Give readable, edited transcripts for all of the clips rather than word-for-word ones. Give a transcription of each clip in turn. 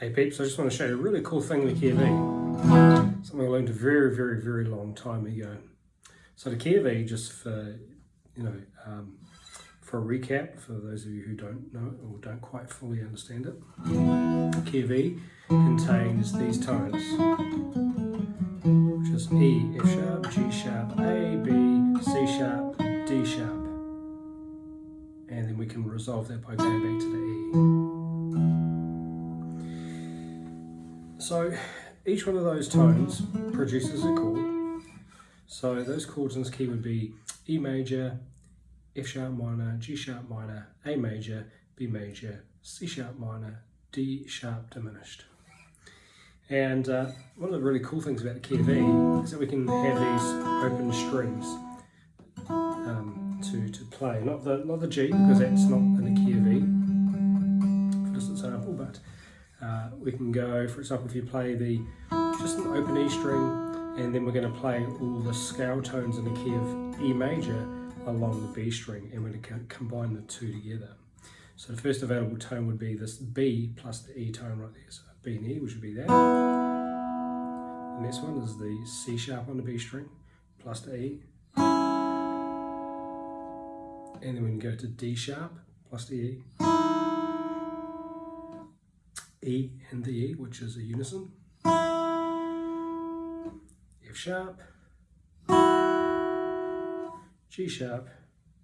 Hey peeps, I just want to show you a really cool thing in the key of E. Something I learned a very, very, very long time ago. So the key of E, just for, for a recap, for those of you who don't know it or don't quite fully understand it, the key of E contains these tones, which is E, F sharp, G sharp, A, B, C sharp, D sharp. And then we can resolve that by going back to the E. So each one of those tones produces a chord. So those chords in this key would be E major, F sharp minor, G sharp minor, A major, B major, C sharp minor, D sharp diminished. And one of the really cool things about the key of E is that we can have these open strings to play. Not the G, because that's not in the key of E for this example, but we can go, for example, if you play just an open E string, and then we're going to play all the scale tones in the key of E major along the B string, and we're going to combine the two together. So the first available tone would be this B plus the E tone right there. So B and E, which would be that. The next one is the C sharp on the B string plus the E. And then we can go to D sharp plus the E. E and the E, which is a unison. F sharp, G sharp,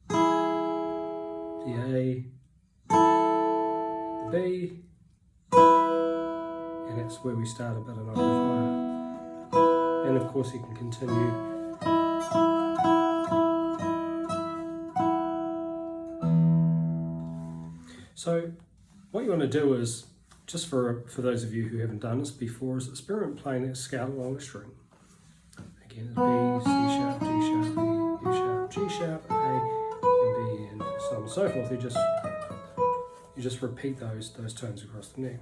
the A, the B, and that's where we start a bit of an octave higher. And of course you can continue So what you want to do is, just for those of you who haven't done this before, is experiment playing that scale along the string. Again, it's B, C sharp, D sharp, E, F sharp, G sharp, A, and B, and so on and so forth. You just repeat those tones across the neck.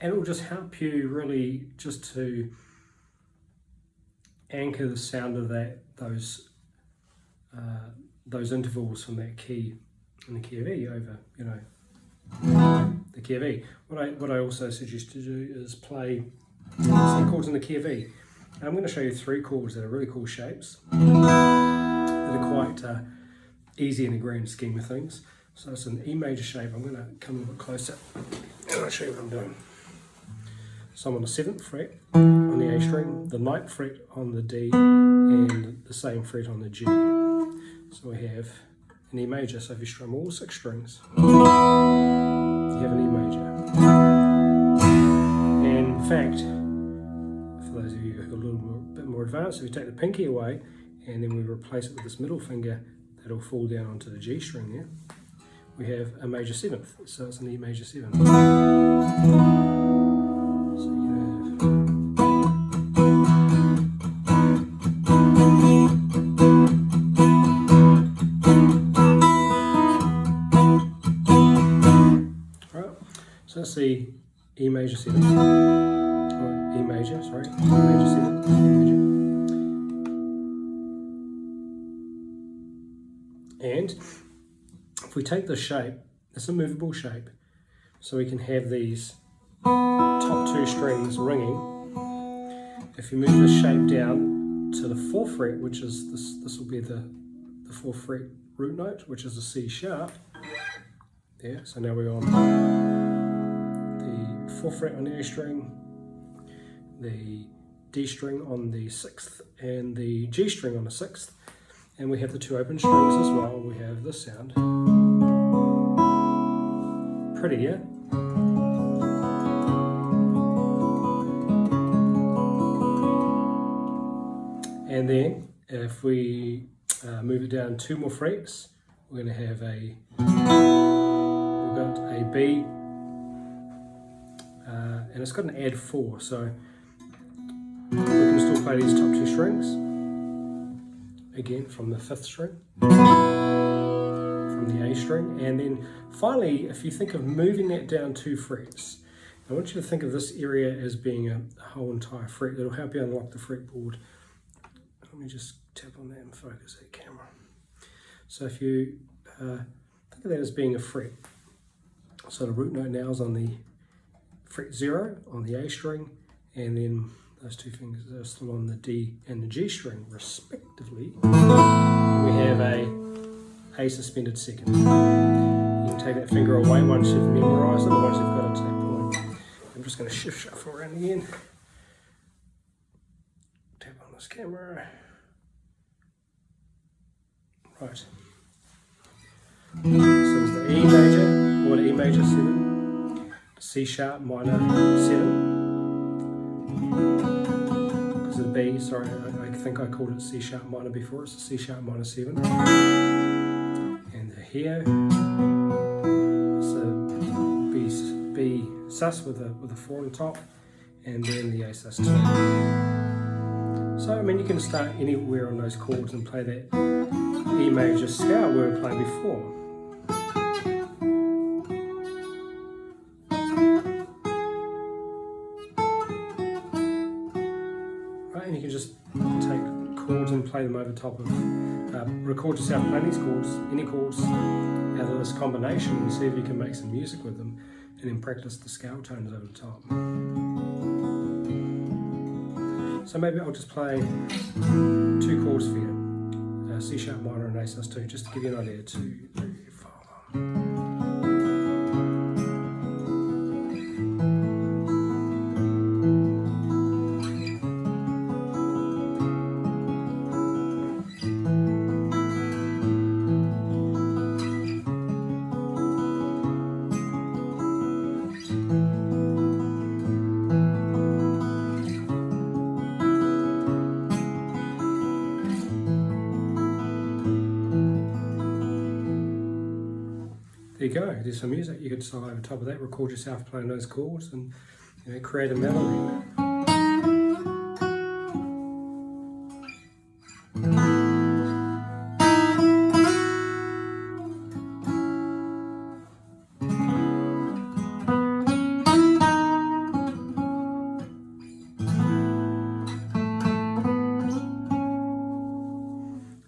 And it will just help you really just to anchor the sound of those intervals from that key in the key of E over, the key of E. What I also suggest to do is play some chords in the key of E. And I'm going to show you 3 chords that are really cool shapes that are quite easy in the grand scheme of things. So it's an E major shape. I'm going to come a little bit closer and I'll show you what I'm doing. So I'm on the 7th fret on the A string, the 9th fret on the D, and the same fret on the G. So we have an E major. So if you strum all 6 strings, you have an E major. And in fact, for those of you who are a bit more advanced, if we take the pinky away and then we replace it with this middle finger, that'll fall down onto the G string there. We have a major 7th, so it's an E major 7th. So that's the E major 7, or E major, sorry, E major 7, E major. And if we take this shape, it's a movable shape, so we can have these top 2 strings ringing. If you move the shape down to the 4th fret, which is this will be the 4th fret root note, which is a C sharp. There, so now we're on the 4th fret on the A string, the D string on the 6th, and the G string on the 6th. And we have the 2 open strings as well. We have this sound. Pretty, yeah? And then if we move it down 2 more frets, we're going to have a got a B, and it's got an add 4, so we can still play these top 2 strings, again from the 5th string, from the A string, and then finally, if you think of moving that down 2 frets, I want you to think of this area as being a whole entire fret. That'll help you unlock the fretboard. Let me just tap on that and focus that camera. So if you think of that as being a fret, so the root note now is on the fret 0 on the A string, and then those 2 fingers are still on the D and the G string respectively. We have a suspended 2nd. You can take that finger away once you've memorised it, or once you've got it to that point. I'm just going to shift shuffle around again. Tap on this camera. Right. So it's the E major, or the E major 7, C sharp minor 7. Because of the B, sorry, I think I called it C sharp minor before. It's a C sharp minor 7. And here, it's a B sus with a 4 on top, and then the A sus 2. So I mean, you can start anywhere on those chords and play that E major scale we were playing before. Right, and you can just take chords and play them over top of, record yourself playing these chords, any chords out of this combination, and see if you can make some music with them, and then practice the scale tones over the top. So maybe I'll just play 2 chords for you, C sharp minor and A sus 2, just to give you an idea. 2, 3, 4. There you go, there's some music. You could decide over top of that, record yourself playing those chords, and create a melody.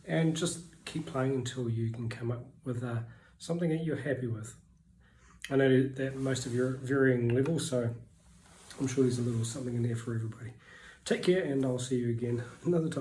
And just keep playing until you can come up with something that you're happy with. I know that most of you are at varying levels, so I'm sure there's a little something in there for everybody. Take care, and I'll see you again another time.